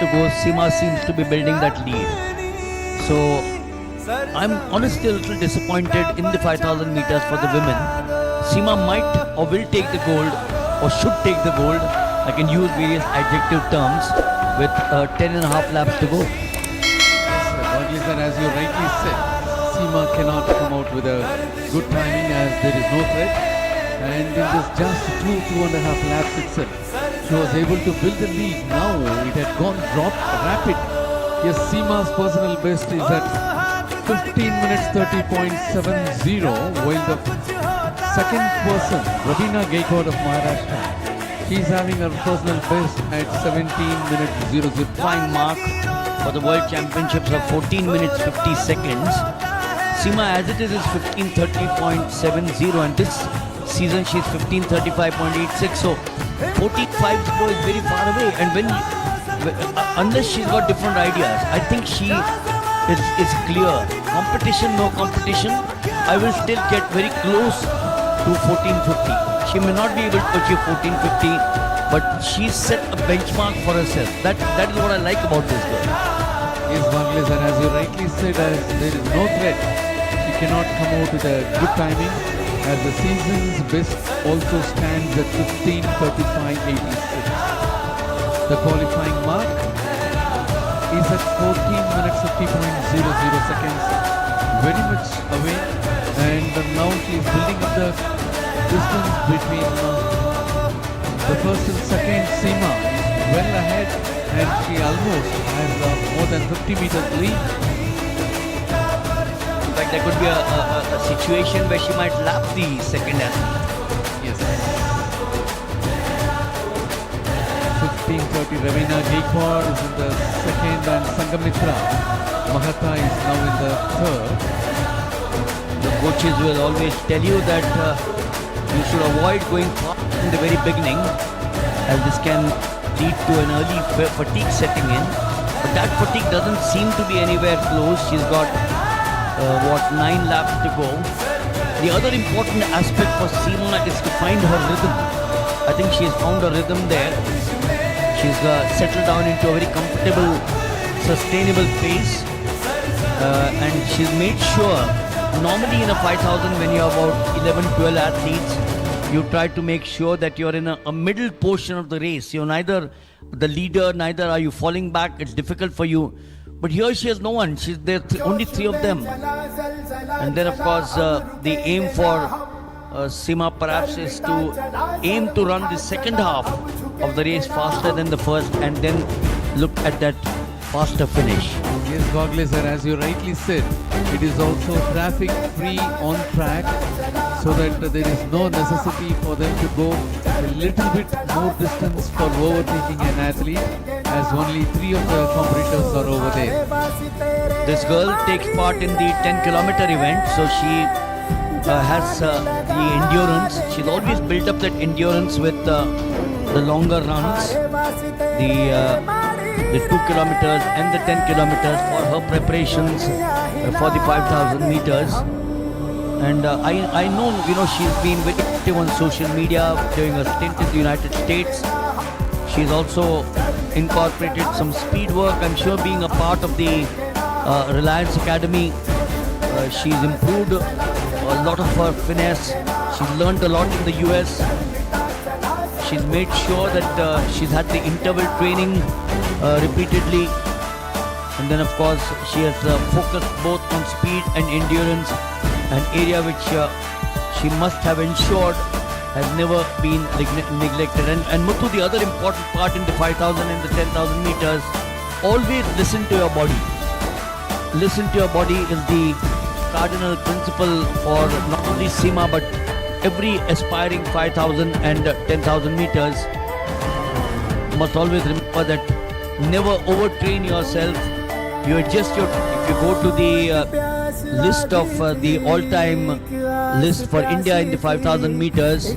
to go, Seema seems to be building that lead. So I'm honestly a little disappointed in the 5000 meters for the women. Seema might or will take the gold or should take the gold. I can use various adjective terms with 10 and a half laps to go. Yes, sir, as you rightly said, Seema cannot come out with a good timing as there is no threat. And in this just two and a half laps itself, she was able to build the lead. Now it had gone dropped rapid. Yes, Seema's personal best is at 15 minutes 30.70, while the second person, Ravina Gaikwad of Maharashtra, she's having her personal best at 17 minutes 00. Qualifying mark for the World Championships of 14 minutes 50 seconds. Seema as it is 15:30.70, and this season she's 15:35.86. So 45 is very far away, and unless she's got different ideas, I think she is clear. Competition, no competition, I will still get very close to 14:50. She may not be able to achieve 14:50, but she's set a benchmark for herself. That is what I like about this girl. Yes, Bangladesh, and as you rightly said, as there is no threat, she cannot come out with a good timing, as the season's best also stands at 15:35.86. The qualifying mark is at 14 minutes 50.00 seconds, very much away, and now she is building up the distance between the first and second. Seema is well ahead, and she almost has more than 50 meters lead. In fact, there could be a situation where she might lap the second athlete. Yes. 15:30, Ravina Gaikwad is in the second, and Sangamitra Mahata is now in the third. The coaches will always tell you that you should avoid going fast in the very beginning, as this can lead to an early fatigue setting in. But that fatigue doesn't seem to be anywhere close. She's got 9 laps to go. The other important aspect for Seema is to find her rhythm. I think she's found her rhythm there. She's settled down into a very comfortable, sustainable pace, and she's made sure. Normally in a 5000, when you have about 11-12 athletes, you try to make sure that you're in a middle portion of the race. You're neither the leader, neither are you falling back. It's difficult for you. But here she has no one. There are only 3 of them. And then of course the aim for Seema perhaps is to aim to run the second half of the race faster than the first, and then look at that faster finish. Yes, Gogley sir, as you rightly said, it is also traffic free on track, so that there is no necessity for them to go a little bit more distance for overtaking an athlete, as only 3 of the competitors are over there. This girl takes part in the 10-kilometer event, so she has the endurance. She's always built up that endurance with the longer runs, the 2 kilometers and the 10 kilometers for her preparations for the 5,000 meters. And I know, she's been very active on social media during her stint in the United States. She's also incorporated some speed work. I'm sure being a part of the Reliance Academy, she's improved a lot of her finesse. She's learned a lot in the US. She's made sure that she's had the interval training repeatedly. And then of course she has focused both on speed and endurance, an area which she must have ensured has never been neglected. And Muthu, the other important part in the 5,000 and the 10,000 meters, always listen to your body. Listen to your body is the cardinal principle for not only Seema but every aspiring 5,000 and 10,000 meters. Must always remember that never overtrain yourself. You adjust if you go to the list of the all-time list for India in the 5,000 meters,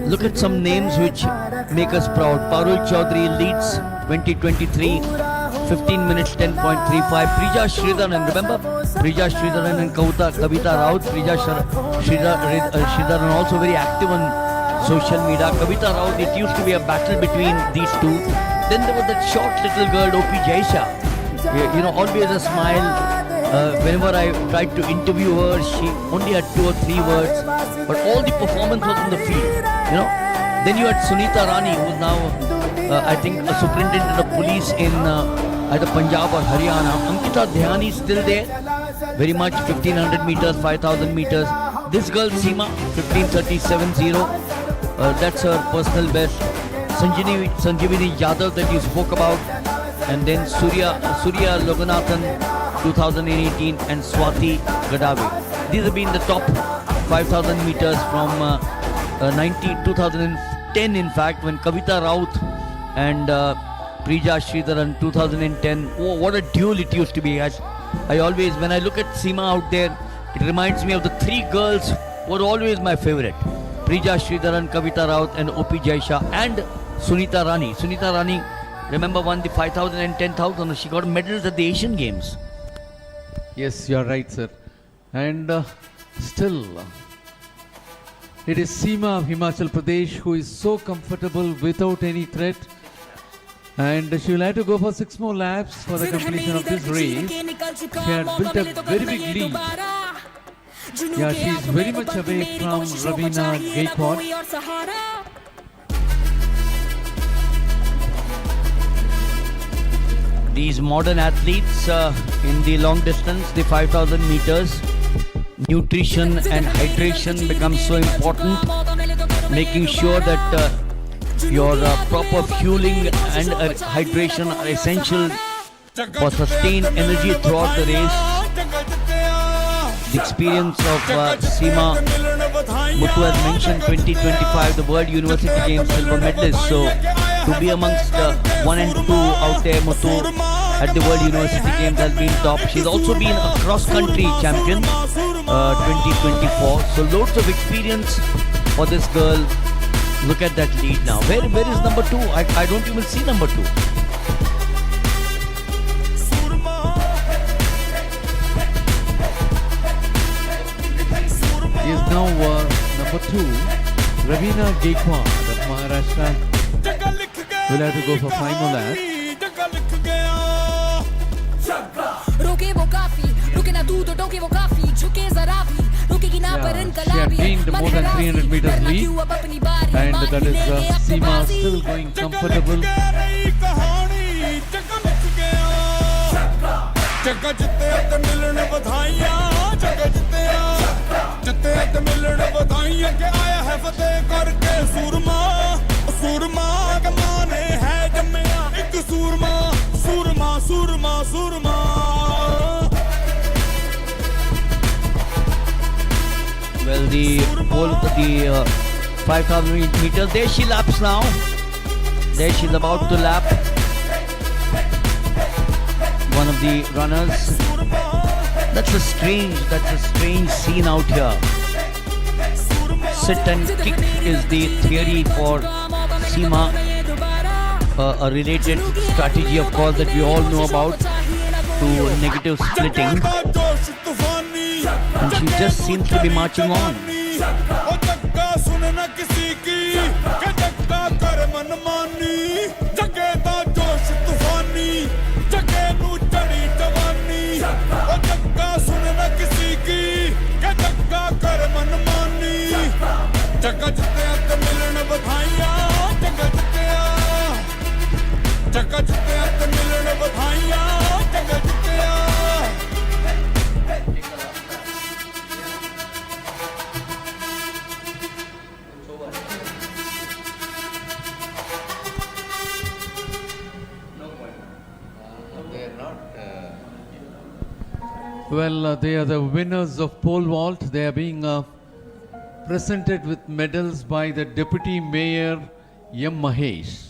look at some names which make us proud. Parul Chaudhary leads 2023, 15 minutes 10.35. Prija Sridharan, remember Prija Sridharan and Kavita Raut. Prija Sridharan also very active on social media. Kavita Raut, it used to be a battle between these two. Then there was that short little girl, O.P. Jaisha. You know, always a smile. Whenever I tried to interview her, she only had 2 or 3 words, but all the performance was in the field. You know. Then you had Sunita Rani, who's now, I think, a superintendent of police in either Punjab or Haryana. Ankita Dhyani is still there, very much 1500 meters, 5000 meters. This girl Seema, 15:37.0. That's her personal best. Sanjeevani Yadav that you spoke about, and then Surya Loganathan 2018 and Swati Gadave. These have been the top 5,000 meters from 2010 in fact, when Kavita Raut and Prija Sridharan 2010. Oh, what a duel it used to be. I always, when I look at Seema out there, it reminds me of the 3 girls who were always my favorite. Prija Sridharan, Kavita Raut and O.P. Jaisha and Sunita Rani. Sunita Rani, remember, won the 5,000 and 10,000. She got medals at the Asian Games. Yes, you are right, sir. And still, it is Seema of Himachal Pradesh who is so comfortable without any threat. And she will have to go for 6 more laps for the completion of this race. She had built a very big lead. Yeah, she is very much away from Ravina Gaikwad. These modern athletes in the long distance, the 5,000 meters, nutrition and hydration becomes so important. Making sure that your proper fueling and hydration are essential for sustained energy throughout the race. The experience of Seema, Muthu has mentioned 2025, the World University Games silver medalist. So to be amongst 1 and 2 out there, Muthu at the World University Games has been top. She's also been a cross-country champion 2024. So loads of experience for this girl. Look at that lead now. Where is number 2? I don't even see number 2. He is now number 2, Ravina Gaikwad of Maharashtra. Will have to go for 5 more laps. रोके वो काफी रुके ना तू तो टोके वो काफी झुके जरा भी रुकेगी ना पर She had gained more than 300 meters lead, and that is Seema still going comfortable. Jagga ਜਿੱਤਿਆ ਤੇ ਮਿਲਣ ਵਧਾਈਆਂ ਜੱਗਾ ਜਿੱਤਿਆ ਤੇ ਮਿਲਣ ਵਧਾਈਆਂ ਕਿ ਆਇਆ ਹੈ ਫਤਿਹ ਕਰਕੇ ਸੂਰਮਾ ਸੂਰਮਾ ਕਮਾਨੇ ਹੈ ਜੰਮਿਆ ਇੱਕ ਸੂਰਮਾ ਸੂਰਮਾ ਸੂਰਮਾ ਸੂਰਮਾ Well, the 5,000 meters, there she laps now. There she's about to lap. One of the runners. That's a strange scene out here. Sit and kick is the theory for Seema. A related strategy, of course, that we all know about, to negative splitting. And she just seems to be marching on. Jagga ਜਿੱਤਿਆ ਤੇ ਮਿਲਣ ਵਧਾਈਆਂ ਜੱਗਾ ਜਿੱਤਿਆ ਜੱਗਾ ਜਿੱਤਿਆ ਤੇ ਮਿਲਣ ਵਧਾਈਆਂ ਜੱਗਾ ਜਿੱਤਿਆ Well, they are the winners of pole vault. They are being presented with medals by the Deputy Mayor M. Mahesh.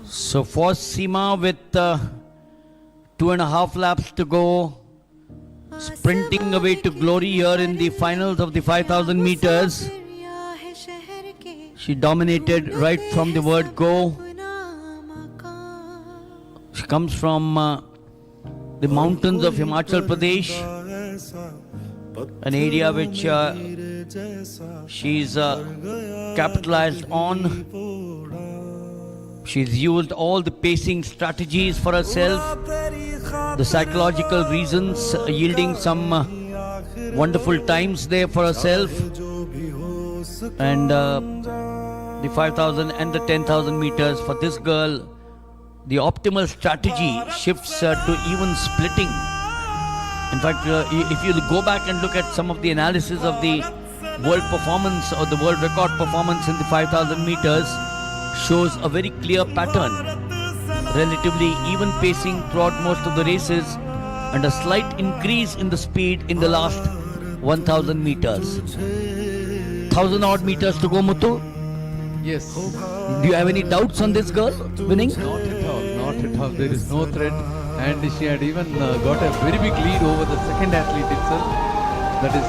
So for Seema with 2.5 laps to go, sprinting away to glory here in the finals of the 5,000 meters. She dominated right from the word go. She comes from the mountains of Himachal Pradesh. an area which she's capitalized on. She's used all the pacing strategies for herself, the psychological reasons, yielding some wonderful times there for herself. And the 5,000 and the 10,000 meters for this girl, the optimal strategy shifts to even splitting. In fact, if you go back and look at some of the analysis of the world performance or the world record performance in the 5,000 meters, shows a very clear pattern. Relatively even pacing throughout most of the races and a slight increase in the speed in the last 1,000 meters. 1,000 odd meters to go, Muthu. Yes. Do you have any doubts on this girl winning? Not at all, not at all. There is no threat. And she had even got a very big lead over the second athlete itself. That is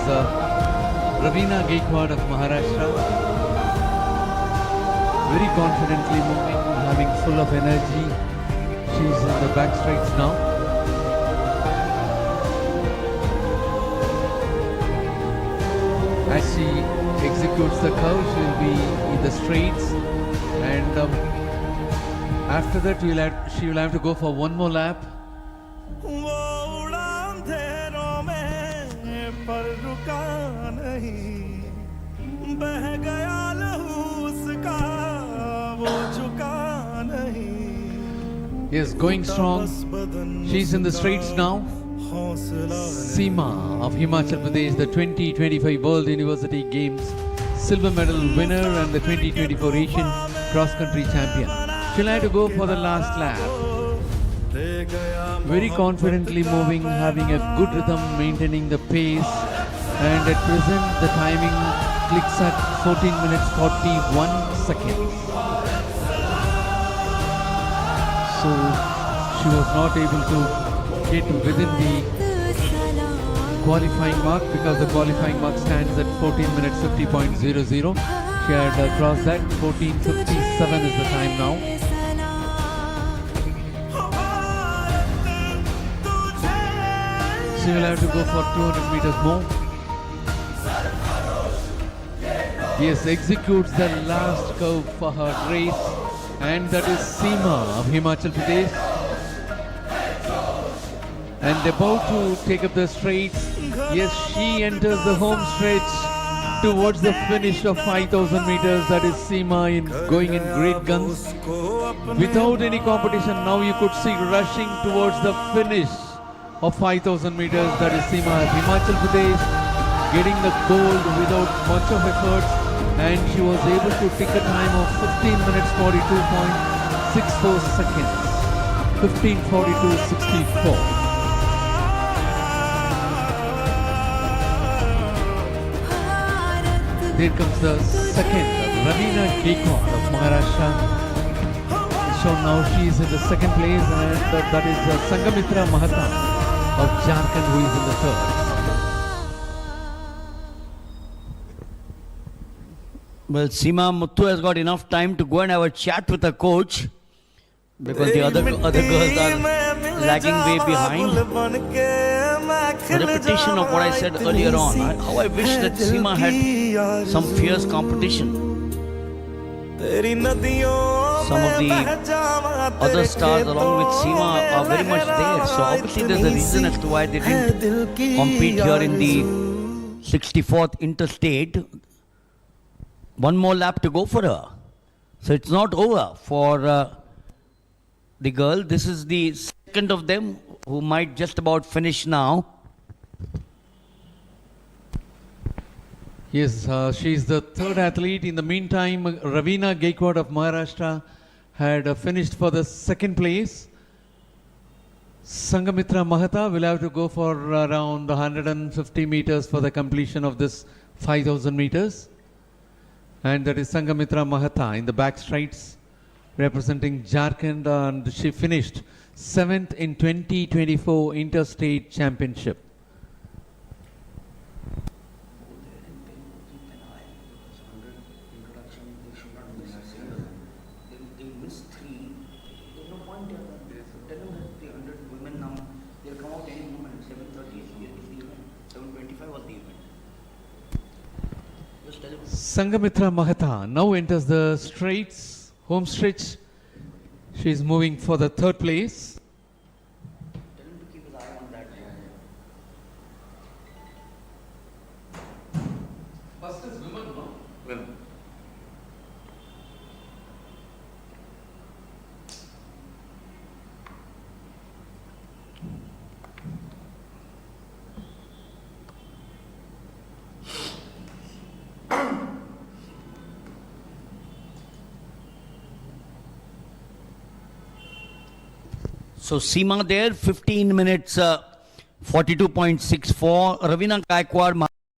Ravina Gaikwad of Maharashtra. Very confidently moving, having full of energy. She's in the back straights now. As she executes the curve, she will be in the straights, and after that she will have to go for one more lap. वो उड़ा अंधेरों में पर रुका नहीं, बह गया लहू उसका वो झुका नहीं. Yes, going strong. She's in the straights now. Seema of Himachal Pradesh, the 2025 World University Games silver medal winner and the 2024 Asian cross country champion. She'll have to go for the last lap. Very confidently moving, having a good rhythm, maintaining the pace, and at present the timing clicks at 14 minutes 41 seconds. So she was not able to get within the qualifying mark because the qualifying mark stands at 14 minutes 50.00. She had crossed that. 14:57 is the time now. She will have to go for 200 meters more. Yes, executes the last curve for her race, and that is Seema of Himachal Pradesh. And about to take up the straights. Yes, she enters the home stretch towards the finish of 5,000 meters. That is Seema going in great guns. Without any competition, now you could see rushing towards the finish of 5,000 meters. That is Seema of Himachal Pradesh, getting the gold without much of effort. And she was able to take a time of 15 minutes 42.64 seconds. 15:42.64. There comes the second, Ravina Gaikwad of Maharashtra. So now she is in the second place, and that is Sangamitra Mahata of Jharkhand who is in the third. Well, Seema Muthu has got enough time to go and have a chat with her coach because the other girls are lagging way behind. A repetition of what I said earlier on. How I wish that Seema had some fierce competition. Some of the other stars along with Seema are very much there. So obviously there's a reason as to why they didn't compete here in the 64th interstate. One more lap to go for her. So it's not over for the girl. This is the second of them who might just about finish now. Yes, she is the third athlete. In the meantime, Ravina Gaikwad of Maharashtra had finished for the second place. Sangamitra Mahata will have to go for around 150 meters for the completion of this 5,000 meters. And that is Sangamitra Mahata in the back straights representing Jharkhand, and she finished 7th in 2024 Interstate Championship. Sangamitra Mahata now enters the straights, home stretch. She is moving for the third place. First is women, no? Women. So Seema there, 15 minutes, 42.64. Ravina Gaikwad,